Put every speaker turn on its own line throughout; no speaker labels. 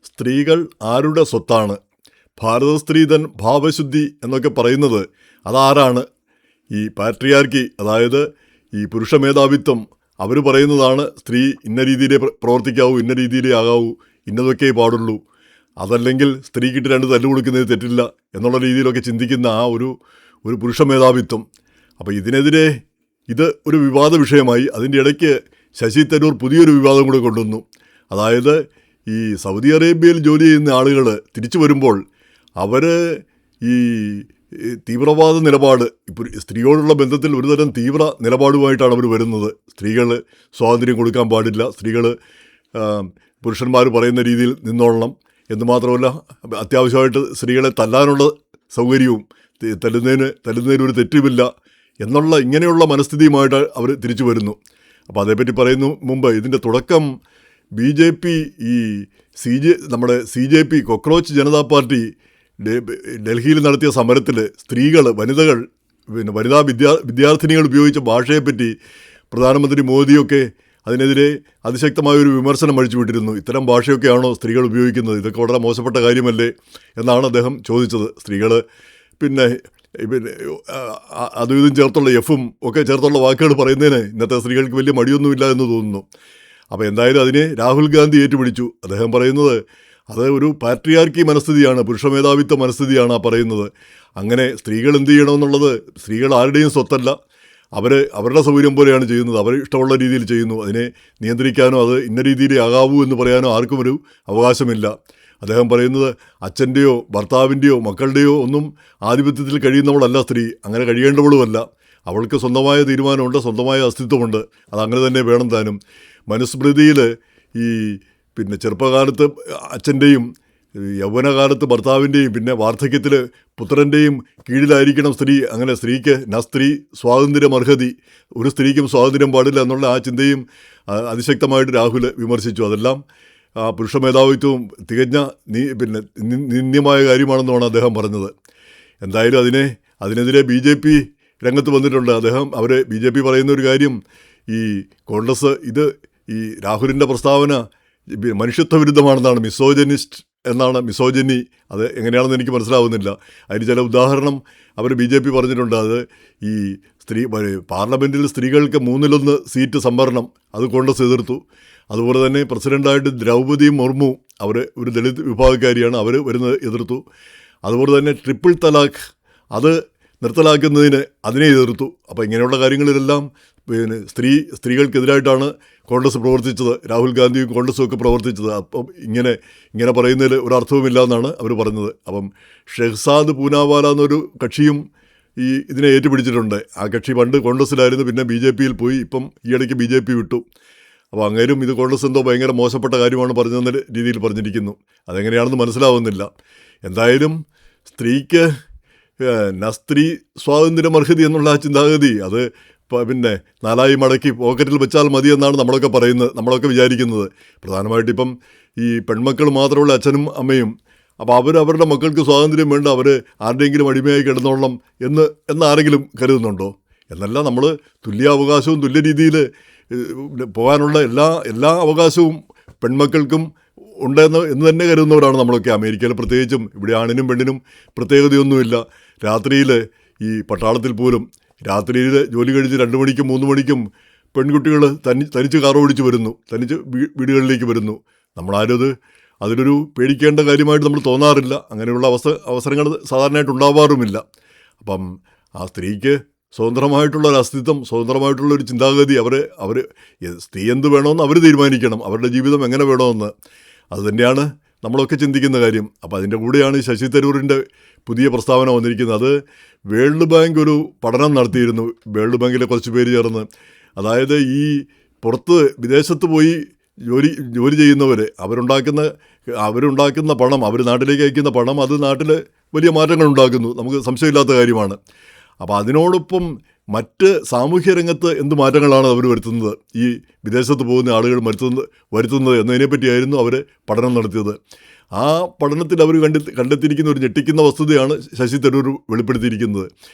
സ്ത്രീകൾ ആരുടെ സ്വത്താണ്, ഭാരത സ്ത്രീധൻ ഭാവശുദ്ധി എന്നൊക്കെ പറയുന്നത് അതാരാണ്? ഈ പാട്രിയാർക്കി, അതായത് ഈ പുരുഷ മേധാവിത്വം, അവർ പറയുന്നതാണ് സ്ത്രീ ഇന്ന രീതിയിലേ പ്രവർത്തിക്കാവൂ, ഇന്ന രീതിയിലേ ആകാവൂ, ഇന്നതൊക്കെ പാടുള്ളൂ, അതല്ലെങ്കിൽ സ്ത്രീക്കിട്ട് രണ്ട് തല്ല് കൊടുക്കുന്നത് തെറ്റില്ല എന്നുള്ള രീതിയിലൊക്കെ ചിന്തിക്കുന്ന ആ ഒരു പുരുഷ മേധാവിത്വം. അപ്പോൾ ഇതിനെതിരെ ഇത് ഒരു വിവാദ വിഷയമായി. അതിൻ്റെ ഇടയ്ക്ക് ശശി തരൂർ പുതിയൊരു വിവാദം കൂടെ കൊണ്ടുവന്നു. അതായത് ഈ സൗദി അറേബ്യയിൽ ജോലി ചെയ്യുന്ന ആളുകൾ തിരിച്ചു വരുമ്പോൾ അവർ ഈ തീവ്രവാദ നിലപാട്, ഇപ്പോൾ സ്ത്രീയോടുള്ള ബന്ധത്തിൽ ഒരുതരം തീവ്ര നിലപാടുമായിട്ടാണ് അവർ വരുന്നത്. സ്ത്രീകൾ സ്വാതന്ത്ര്യം കൊടുക്കാൻ പാടില്ല, സ്ത്രീകൾ പുരുഷന്മാർ പറയുന്ന രീതിയിൽ നിന്നോളണം എന്ന് മാത്രമല്ല, അത്യാവശ്യമായിട്ട് സ്ത്രീകളെ തല്ലാനുള്ള സൗകര്യവും, തല്ലുന്നതിന് ഒരു തെറ്റുമില്ല എന്നുള്ള ഇങ്ങനെയുള്ള മനസ്ഥിതിയുമായിട്ട് അവർ തിരിച്ചു വരുന്നു. അപ്പോൾ അതേപ്പറ്റി പറയുന്നു മുമ്പ് ഇതിൻ്റെ തുടക്കം BJP ഈ നമ്മുടെ CJP കോക്രോച്ച് ജനതാ പാർട്ടി ഡൽഹിയിൽ നടത്തിയ സമരത്തിൽ സ്ത്രീകൾ, വനിതാ വിദ്യാർത്ഥിനികൾ ഉപയോഗിച്ച ഭാഷയെപ്പറ്റി പ്രധാനമന്ത്രി മോദിയൊക്കെ അതിനെതിരെ അതിശക്തമായൊരു വിമർശനം അഴിച്ചുവിട്ടിരുന്നു. ഇത്തരം ഭാഷയൊക്കെയാണോ സ്ത്രീകൾ ഉപയോഗിക്കുന്നത്? ഇതൊക്കെ വളരെ മോശപ്പെട്ട കാര്യമല്ലേ എന്നാണ് അദ്ദേഹം ചോദിച്ചത്. സ്ത്രീകൾ പിന്നെ അതും ഇതും ചേർത്തുള്ള എഫും ഒക്കെ ചേർത്തുള്ള വാക്കുകൾ പറയുന്നതിന് ഇന്നത്തെ സ്ത്രീകൾക്ക് വലിയ മടിയൊന്നുമില്ല എന്ന് തോന്നുന്നു. അപ്പോൾ എന്തായാലും അതിനെ രാഹുൽ ഗാന്ധി ഏറ്റുപിടിച്ചു. അദ്ദേഹം പറയുന്നത് അത് ഒരു പാട്രിയാർക്കി മനസ്ഥിതിയാണ്, പുരുഷ മേധാവിത്വ മനസ്ഥിതിയാണ് ആ പറയുന്നത്. അങ്ങനെ സ്ത്രീകൾ എന്ത് ചെയ്യണമെന്നുള്ളത് സ്ത്രീകൾ ആരുടെയും സ്വത്തല്ല, അവരുടെ സൗകര്യം പോലെയാണ് ചെയ്യുന്നത്, അവർ ഇഷ്ടമുള്ള രീതിയിൽ ചെയ്യുന്നു. അതിനെ നിയന്ത്രിക്കാനോ അത് ഇന്ന രീതിയിലേ ആകാവൂ എന്ന് പറയാനോ ആർക്കും ഒരു അവകാശമില്ല. അദ്ദേഹം പറയുന്നത് അച്ഛൻ്റെയോ ഭർത്താവിൻ്റെയോ മക്കളുടെയോ ഒന്നും ആധിപത്യത്തിൽ കഴിയുന്നവളല്ല സ്ത്രീ, അങ്ങനെ കഴിയേണ്ടവളുമല്ല. അവൾക്ക് സ്വന്തമായ തീരുമാനമുണ്ട്, സ്വന്തമായ അസ്തിത്വമുണ്ട്, അതങ്ങനെ തന്നെ വേണം താനും. മനുസ്മൃതിയിൽ ഈ പിന്നെ ചെറുപ്പകാലത്ത് അച്ഛൻ്റെയും യൗവനകാലത്ത് ഭർത്താവിൻ്റെയും പിന്നെ വാർദ്ധക്യത്തിൽ പുത്രൻ്റെയും കീഴിലായിരിക്കണം സ്ത്രീ. അങ്ങനെ സ്ത്രീക്ക് സ്ത്രീ സ്വാതന്ത്ര്യം അർഹതി, ഒരു സ്ത്രീക്കും സ്വാതന്ത്ര്യം പാടില്ല എന്നുള്ള ആ ചിന്തയും അതിശക്തമായിട്ട് രാഹുൽ വിമർശിച്ചു. അതെല്ലാം പുരുഷ മേധാവിത്വവും തികഞ്ഞ നിന്ദ്യമായ കാര്യമാണെന്നാണ് അദ്ദേഹം പറഞ്ഞത്. എന്തായാലും അതിനെതിരെ BJP രംഗത്ത് വന്നിട്ടുണ്ട്. BJP പറയുന്ന ഒരു കാര്യം, ഈ കോൺഗ്രസ് ഈ രാഹുലിൻ്റെ പ്രസ്താവന മനുഷ്യത്വ വിരുദ്ധമാണെന്നാണ്, മിസോജനി, അത് എങ്ങനെയാണെന്ന് എനിക്ക് മനസ്സിലാവുന്നില്ല. അതിന് ചില ഉദാഹരണം BJP പറഞ്ഞിട്ടുണ്ട്. അത് ഈ പാർലമെൻറ്റിൽ സ്ത്രീകൾക്ക് 1/3 സീറ്റ് സംവരണം, അത് കോൺഗ്രസ് എതിർത്തു. അതുപോലെ തന്നെ പ്രസിഡൻ്റായിട്ട് ദ്രൗപദി മുർമു, അവർ ഒരു ദളിത് വിഭാഗക്കാരിയാണ്, അവർ വരുന്നത് എതിർത്തു. അതുപോലെ തന്നെ ട്രിപ്പിൾ തലാഖ് അത് നിർത്തലാക്കുന്നതിന് അതിനെ എതിർത്തു. അപ്പോൾ ഇങ്ങനെയുള്ള കാര്യങ്ങളിലെല്ലാം സ്ത്രീകൾക്കെതിരായിട്ടാണ് കോൺഗ്രസ് പ്രവർത്തിച്ചത്, രാഹുൽ ഗാന്ധിയും കോൺഗ്രസും ഒക്കെ പ്രവർത്തിച്ചത്. അപ്പം ഇങ്ങനെ പറയുന്നതിൽ ഒരർത്ഥവുമില്ല എന്നാണ് അവർ പറഞ്ഞത്. അപ്പം ഷെഹ്സാദ് പൂനാവാല എന്നൊരു കക്ഷിയും ഇതിനെ ഏറ്റുപിടിച്ചിട്ടുണ്ട്. ആ കക്ഷി പണ്ട് കോൺഗ്രസ്സിലായിരുന്നു, പിന്നെ BJPയിൽ പോയി, ഇപ്പം ഈയിടയ്ക്ക് BJP വിട്ടു. അപ്പോൾ അങ്ങേരും ഇത് കോൺഗ്രസ് എന്തോ ഭയങ്കര മോശപ്പെട്ട കാര്യമാണ് പറഞ്ഞെന്ന രീതിയിൽ പറഞ്ഞിരിക്കുന്നു. അതെങ്ങനെയാണെന്ന് മനസ്സിലാവുന്നില്ല. എന്തായാലും സ്ത്രീക്ക് സ്ത്രീ സ്വാതന്ത്ര്യം അർഹതി എന്നുള്ള ആ ചിന്താഗതി അത് പിന്നെ 4 മടക്കി പോക്കറ്റിൽ വെച്ചാൽ മതി എന്നാണ് നമ്മളൊക്കെ വിചാരിക്കുന്നത്. പ്രധാനമായിട്ട് ഇപ്പം ഈ പെൺമക്കൾ മാത്രമുള്ള അച്ഛനും അമ്മയും, അപ്പോൾ അവരുടെ മക്കൾക്ക് സ്വാതന്ത്ര്യം വേണ്ട, അവർ ആരുടെയെങ്കിലും അടിമയായി കിടന്നോളണം എന്ന് ആരെങ്കിലും കരുതുന്നുണ്ടോ? എന്നല്ല, നമ്മൾ തുല്യാവകാശവും തുല്യ രീതിയിൽ പോകാനുള്ള എല്ലാ അവകാശവും പെൺമക്കൾക്കും എന്ന് തന്നെ കരുതുന്നവരാണ് നമ്മളൊക്കെ. അമേരിക്കയിൽ പ്രത്യേകിച്ചും, ഇവിടെ ആണിനും പെണ്ണിനും പ്രത്യേകതയൊന്നുമില്ല. രാത്രിയിൽ ഈ പട്ടാളത്തിൽ പോലും രാത്രിയിൽ ജോലി കഴിഞ്ഞ് 2 മണിക്കും 3 മണിക്കും പെൺകുട്ടികൾ തനിച്ച് കാർ ഓടിച്ച് വരുന്നു, തനിച്ച് വീടുകളിലേക്ക് വരുന്നു. നമ്മളാരും അതിലൊരു പേടിക്കേണ്ട കാര്യമായിട്ട് നമ്മൾ തോന്നാറില്ല. അങ്ങനെയുള്ള അവസരങ്ങൾ സാധാരണയായിട്ട് ഉണ്ടാവാറുമില്ല. അപ്പം ആ സ്ത്രീക്ക് സ്വതന്ത്രമായിട്ടുള്ളൊരു അസ്തിത്വം, സ്വതന്ത്രമായിട്ടുള്ളൊരു ചിന്താഗതി, അവർ സ്ത്രീ എന്ത് വേണമെന്ന് അവർ തീരുമാനിക്കണം, അവരുടെ ജീവിതം എങ്ങനെ വേണമെന്ന്. അതുതന്നെയാണ് നമ്മളൊക്കെ ചിന്തിക്കുന്ന കാര്യം. അപ്പോൾ അതിൻ്റെ കൂടെയാണ് ശശി തരൂരിൻ്റെ പുതിയ പ്രസ്താവന വന്നിരിക്കുന്നത്. അത് വേൾഡ് ബാങ്ക് ഒരു പഠനം നടത്തിയിരുന്നു, വേൾഡ് ബാങ്കിലെ കുറച്ച് പേര് ചേർന്ന്. അതായത് ഈ വിദേശത്ത് പോയി ജോലി ചെയ്യുന്നവർ അവരുണ്ടാക്കുന്ന പണം, അവർ നാട്ടിലേക്ക് അയക്കുന്ന പണം, അത് നാട്ടിൽ വലിയ മാറ്റങ്ങൾ ഉണ്ടാക്കുന്നു, നമുക്ക് സംശയമില്ലാത്ത കാര്യമാണ്. അപ്പോൾ അതിനോടൊപ്പം മറ്റ് സാമൂഹ്യ രംഗത്ത് എന്ത് മാറ്റങ്ങളാണ് അവർ വരുത്തുന്നത്, ഈ വിദേശത്ത് പോകുന്ന ആളുകൾ വരുത്തുന്നത് എന്നതിനെപ്പറ്റിയായിരുന്നു അവർ പഠനം നടത്തിയത്. ആ പഠനത്തിൽ അവർ കണ്ടെത്തിയിരിക്കുന്ന ഒരു ഞെട്ടിക്കുന്ന വസ്തുതയാണ് ശശി തരൂർ വെളിപ്പെടുത്തിയിരിക്കുന്നത്.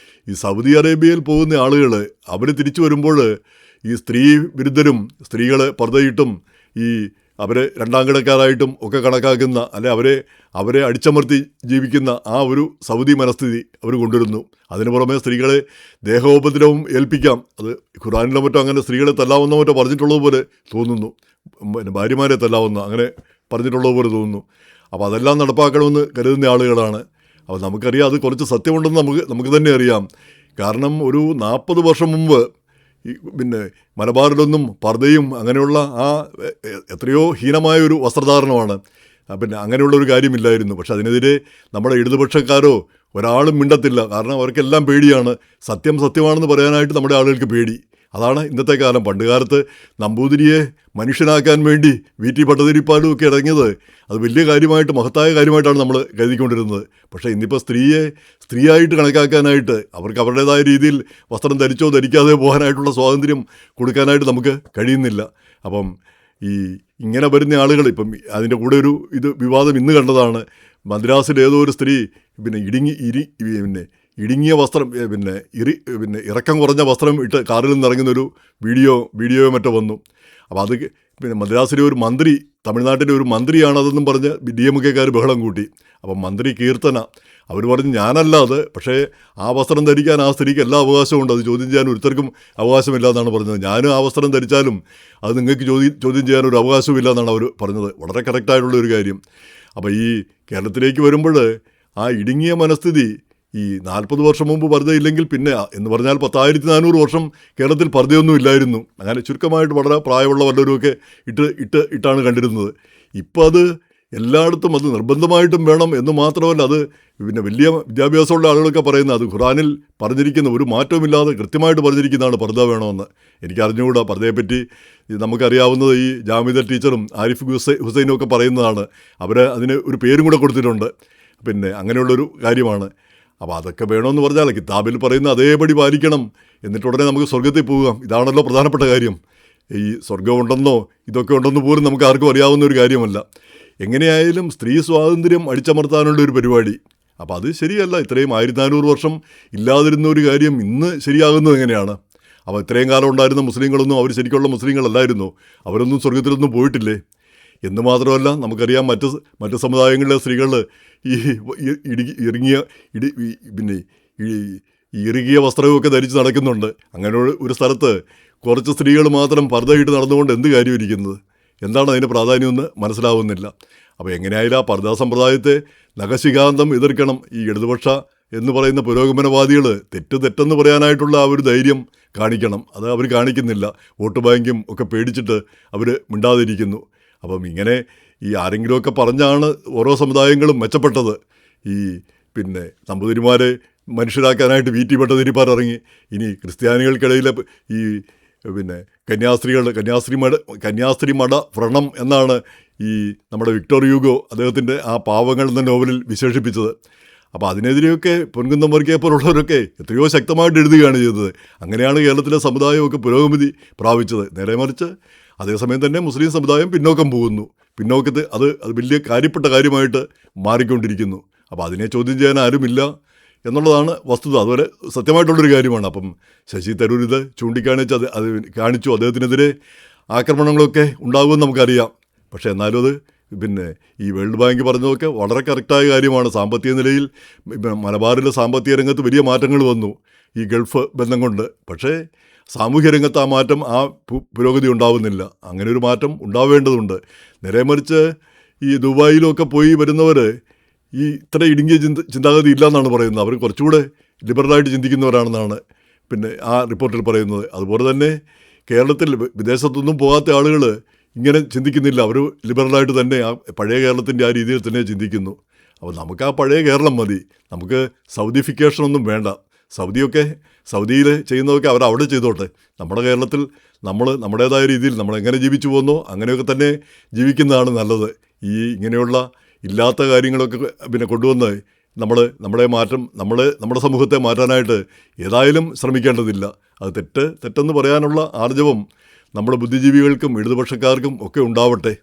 ഈ സൗദി അറേബ്യയിൽ പോകുന്ന ആളുകൾ അവർ തിരിച്ചു വരുമ്പോൾ ഈ സ്ത്രീ വിരുദ്ധരും സ്ത്രീകളെ പർദ്ദയിട്ടും ഈ അവരെ രണ്ടാം കിടക്കാരായിട്ടും ഒക്കെ കണക്കാക്കുന്ന അല്ലെ അവരെ അടിച്ചമർത്തി ജീവിക്കുന്ന ആ ഒരു സൗദി മനസ്ഥിതി അവർ കൊണ്ടുവരുന്നു. അതിനു പുറമെ സ്ത്രീകളെ ദേഹോപദ്രവം ഏൽപ്പിക്കാം. അത് ഖുറാനിലോ മറ്റോ അങ്ങനെ സ്ത്രീകളെ തല്ലാവുന്ന മറ്റോ പറഞ്ഞിട്ടുള്ളതുപോലെ തോന്നുന്നു. ഭാര്യമാരെ തല്ലാവുന്ന അങ്ങനെ പറഞ്ഞിട്ടുള്ളതുപോലെ തോന്നുന്നു. അപ്പോൾ അതെല്ലാം നടപ്പാക്കണമെന്ന് കരുതുന്ന ആളുകളാണ്. അപ്പോൾ നമുക്കറിയാം അത് കുറച്ച് സത്യമുണ്ടെന്ന് നമുക്ക് തന്നെ അറിയാം. കാരണം ഒരു 40 വർഷം മുമ്പ് മലബാറിലൊന്നും പർദ്ദയും അങ്ങനെയുള്ള എത്രയോ ഹീനമായൊരു വസ്ത്രധാരണമാണ്. അങ്ങനെയുള്ളൊരു കാര്യമില്ലായിരുന്നു. പക്ഷെ അതിനെതിരെ നമ്മുടെ ഇടതുപക്ഷക്കാരോ ഒരാളും മിണ്ടത്തില്ല. കാരണം അവർക്കെല്ലാം പേടിയാണ്. സത്യമാണെന്ന് പറയാനായിട്ട് നമ്മുടെ ആളുകൾക്ക് പേടി. അതാണ് ഇന്നത്തെ കാലം. പണ്ട് കാലത്ത് നമ്പൂതിരിയെ മനുഷ്യനാക്കാൻ വേണ്ടി VT ഭട്ടതിരിപ്പാടും ഒക്കെ ഇറങ്ങിയത് അത് വലിയ കാര്യമായിട്ട് മഹത്തായ കാര്യമായിട്ടാണ് നമ്മൾ കരുതിക്കൊണ്ടിരുന്നത്. പക്ഷേ ഇന്നിപ്പോൾ സ്ത്രീയായിട്ട് കണക്കാക്കാനായിട്ട് അവർക്ക് അവരുടേതായ രീതിയിൽ വസ്ത്രം ധരിച്ചോ ധരിക്കാതെ പോകാനായിട്ടുള്ള സ്വാതന്ത്ര്യം കൊടുക്കാനായിട്ട് നമുക്ക് കഴിയുന്നില്ല. അപ്പം ഇങ്ങനെ വരുന്ന ആളുകൾ ഇപ്പം അതിൻ്റെ കൂടെ ഒരു വിവാദം ഇന്ന് കണ്ടതാണ്. മദ്രാസിൽ ഏതോ ഒരു സ്ത്രീ ഇടുങ്ങിയ വസ്ത്രം ഇറക്കം കുറഞ്ഞ വസ്ത്രം ഇട്ട് കാറിൽ നിന്ന് ഇറങ്ങുന്നൊരു വീഡിയോയോ മറ്റോ വന്നു. അപ്പോൾ അത് മദ്രാസിലെ ഒരു മന്ത്രി, തമിഴ്നാട്ടിലെ ഒരു മന്ത്രിയാണതെന്നും പറഞ്ഞ് DMK-കാർ ബഹളം കൂട്ടി. അപ്പം മന്ത്രി കീർത്തന അവർ പറഞ്ഞു ഞാനല്ല അത്, പക്ഷേ ആ വസ്ത്രം ധരിക്കാൻ ആ സ്ത്രീക്ക് എല്ലാ അവകാശവും ഉണ്ട്, അത് ചോദ്യം ചെയ്യാൻ ഒരുത്തർക്കും അവകാശമില്ല എന്നാണ് പറഞ്ഞത്. ഞാനും ആ വസ്ത്രം ധരിച്ചാലും അത് നിങ്ങൾക്ക് ചോദ്യം ചെയ്യാൻ ഒരു അവകാശവും ഇല്ല എന്നാണ് അവർ പറഞ്ഞത്. വളരെ കറക്റ്റായിട്ടുള്ള ഒരു കാര്യം. അപ്പോൾ ഈ കേരളത്തിലേക്ക് വരുമ്പോൾ ആ ഇടുങ്ങിയ മനസ്ഥിതി 40 വർഷം മുമ്പ് പർദ്ദയില്ലെങ്കിൽ പിന്നെ എന്ന് പറഞ്ഞാൽ 10,400 വർഷം കേരളത്തിൽ പർദ്ദയൊന്നും ഇല്ലായിരുന്നു. അങ്ങനെ ചുരുക്കമായിട്ട് വളരെ പ്രായമുള്ള വല്ലവരുമൊക്കെ ഇട്ടാണ് കണ്ടിരുന്നത്. ഇപ്പോൾ അത് എല്ലായിടത്തും അത് നിർബന്ധമായിട്ടും വേണം എന്ന് മാത്രമല്ല, അത് വലിയ വിദ്യാഭ്യാസമുള്ള ആളുകളൊക്കെ പറയുന്നത് അത് ഖുറാനിൽ പറഞ്ഞിരിക്കുന്ന ഒരു മാറ്റവുമില്ലാതെ കൃത്യമായിട്ട് പറഞ്ഞിരിക്കുന്നതാണ് പർദ്ദ വേണമെന്ന്. എനിക്കറിഞ്ഞുകൂടാ പർദ്ദയെപ്പറ്റി. നമുക്കറിയാവുന്നത് ഈ ജാമിദ ടീച്ചറും ആരിഫ് ഹുസൈനും ഒക്കെ പറയുന്നതാണ്. അവർ അതിന് ഒരു പേരും കൂടെ കൊടുത്തിട്ടുണ്ട്. അങ്ങനെയുള്ളൊരു കാര്യമാണ്. അപ്പോൾ അതൊക്കെ വേണമെന്ന് പറഞ്ഞാൽ കിതാബിൽ പറയുന്ന അതേപടി പാലിക്കണം, എന്നിട്ടുടനെ നമുക്ക് സ്വർഗത്തിൽ പോകാം. ഇതാണല്ലോ പ്രധാനപ്പെട്ട കാര്യം. ഈ സ്വർഗമുണ്ടെന്നോ ഇതൊക്കെ ഉണ്ടെന്ന് പോലും നമുക്ക് ആർക്കും അറിയാവുന്ന ഒരു കാര്യമല്ല. എങ്ങനെയായാലും സ്ത്രീ സ്വാതന്ത്ര്യം അടിച്ചമർത്താനുള്ള ഒരു പരിപാടി. അപ്പോൾ അത് ശരിയല്ല. ഇത്രയും 1400 വർഷം ഇല്ലാതിരുന്ന ഒരു കാര്യം ഇന്ന് ശരിയാകുന്നത് എങ്ങനെയാണ്? അപ്പോൾ ഇത്രയും കാലം ഉണ്ടായിരുന്ന മുസ്ലിങ്ങളൊന്നും അവർ ശരിക്കുള്ള മുസ്ലിങ്ങളല്ലായിരുന്നു. അവരൊന്നും സ്വർഗത്തിലൊന്നും പോയിട്ടില്ലേ? എന്ന് മാത്രമല്ല നമുക്കറിയാം മറ്റ് സമുദായങ്ങളിലെ സ്ത്രീകൾ ഈ ഇറുകിയ വസ്ത്രമൊക്കെ ധരിച്ച് നടക്കുന്നുണ്ട്. അങ്ങനെ ഒരു സ്ഥലത്ത് കുറച്ച് സ്ത്രീകൾ മാത്രം പർദ്ദയിട്ട് നടന്നുകൊണ്ട് എന്ത് കാര്യം ഇരിക്കുന്നത്? എന്താണ് അതിൻ്റെ പ്രാധാന്യമെന്ന് മനസ്സിലാവുന്നില്ല. അപ്പോൾ എങ്ങനെയായാലും ആ പർദ്ദാ സമ്പ്രദായത്തെ നഖശിഖാന്തം എതിർക്കണം. ഈ ഇടതുപക്ഷ എന്ന് പറയുന്ന പുരോഗമനവാദികൾ തെറ്റെന്ന് പറയാനായിട്ടുള്ള ആ ഒരു ധൈര്യം കാണിക്കണം. അത് അവർ കാണിക്കുന്നില്ല. വോട്ട് ബാങ്കും ഒക്കെ പേടിച്ചിട്ട് അവർ മിണ്ടാതിരിക്കുന്നു. അപ്പം ഇങ്ങനെ ആരെങ്കിലുമൊക്കെ പറഞ്ഞാണ് ഓരോ സമുദായങ്ങളും മെച്ചപ്പെട്ടത്. നമ്പൂതിരിമാരെ മനുഷ്യരാക്കാനായിട്ട് VT ഭട്ടതിരിപ്പാർ ഇറങ്ങി. ഇനി ക്രിസ്ത്യാനികൾക്കിടയിലെ കന്യാസ്ത്രീ മഠ വ്രണം എന്നാണ് നമ്മുടെ വിക്ടർ ഹ്യൂഗോ അദ്ദേഹത്തിൻ്റെ ആ പാവങ്ങൾ എന്ന നോവലിൽ വിശേഷിപ്പിച്ചത്. അപ്പോൾ അതിനെതിരെയൊക്കെ പൊൻകുന്നം വർഗീയപ്പോലുള്ളവരൊക്കെ എത്രയോ ശക്തമായിട്ട് എഴുതുകയാണ് ചെയ്തത്. അങ്ങനെയാണ് കേരളത്തിലെ സമുദായമൊക്കെ പുരോഗതി പ്രാപിച്ചത്. നേരെ മറിച്ച് അതേസമയം തന്നെ മുസ്ലിം സമുദായം പിന്നോക്കം പോകുന്നു. പിന്നോക്കത്തെ അത് വലിയ കാര്യപ്പെട്ട കാര്യമായിട്ട് മാറിക്കൊണ്ടിരിക്കുന്നു. അപ്പോൾ അതിനെ ചോദ്യം ചെയ്യാൻ ആരുമില്ല എന്നുള്ളതാണ് വസ്തുത. അതുപോലെ സത്യമായിട്ടുള്ളൊരു കാര്യമാണ്. അപ്പം ശശി തരൂർ ഇത് ചൂണ്ടിക്കാണിച്ച് അത് കാണിച്ചു. അദ്ദേഹത്തിനെതിരെ ആക്രമണങ്ങളൊക്കെ ഉണ്ടാകുമെന്ന് നമുക്കറിയാം. പക്ഷേ എന്നാലും അത് ഈ വേൾഡ് ബാങ്ക് പറഞ്ഞതൊക്കെ വളരെ കറക്റ്റായ കാര്യമാണ്. സാമ്പത്തിക നിലയിൽ മലബാറിലെ സാമ്പത്തിക രംഗത്ത് വലിയ മാറ്റങ്ങൾ വന്നു ഈ ഗൾഫ് ബന്ധം കൊണ്ട്. പക്ഷേ സാമൂഹ്യ രംഗത്ത് ആ മാറ്റം, ആ പുരോഗതി ഉണ്ടാവുന്നില്ല. അങ്ങനെ ഒരു മാറ്റം ഉണ്ടാവേണ്ടതുണ്ട്. നേരെ മറിച്ച് ഈ ദുബായിലൊക്കെ പോയി വരുന്നവർ ഇത്ര ഇടുങ്ങിയ ചിന്താഗതി ഇല്ല എന്നാണ് പറയുന്നത്. അവർ കുറച്ചുകൂടെ ലിബറലായിട്ട് ചിന്തിക്കുന്നവരാണെന്നാണ് ആ റിപ്പോർട്ടിൽ പറയുന്നത്. അതുപോലെ തന്നെ കേരളത്തിൽ വിദേശത്തൊന്നും പോകാത്ത ആളുകൾ ഇങ്ങനെ ചിന്തിക്കുന്നില്ല. അവർ ലിബറലായിട്ട് തന്നെ ആ പഴയ കേരളത്തിൻ്റെ ആ രീതിയിൽ തന്നെ ചിന്തിക്കുന്നു. അപ്പോൾ നമുക്ക് ആ പഴയ കേരളം മതി. നമുക്ക് സൗദിഫിക്കേഷനൊന്നും വേണ്ട. സൗദിയിൽ ചെയ്യുന്നതൊക്കെ അവരവിടെ ചെയ്തോട്ടെ. നമ്മുടെ കേരളത്തിൽ നമ്മൾ നമ്മുടേതായ രീതിയിൽ നമ്മളെങ്ങനെ ജീവിച്ചു പോകുന്നോ അങ്ങനെയൊക്കെ തന്നെ ജീവിക്കുന്നതാണ് നല്ലത്. ഇങ്ങനെയുള്ള ഇല്ലാത്ത കാര്യങ്ങളൊക്കെ കൊണ്ടുവന്ന് നമ്മുടെ സമൂഹത്തെ മാറ്റാനായിട്ട് ഏതായാലും ശ്രമിക്കേണ്ടതില്ല. അത് തെറ്റെന്ന് പറയാനുള്ള ആർജവം നമ്മുടെ ബുദ്ധിജീവികൾക്കും ഇടതുപക്ഷക്കാർക്കും ഒക്കെ ഉണ്ടാവട്ടെ.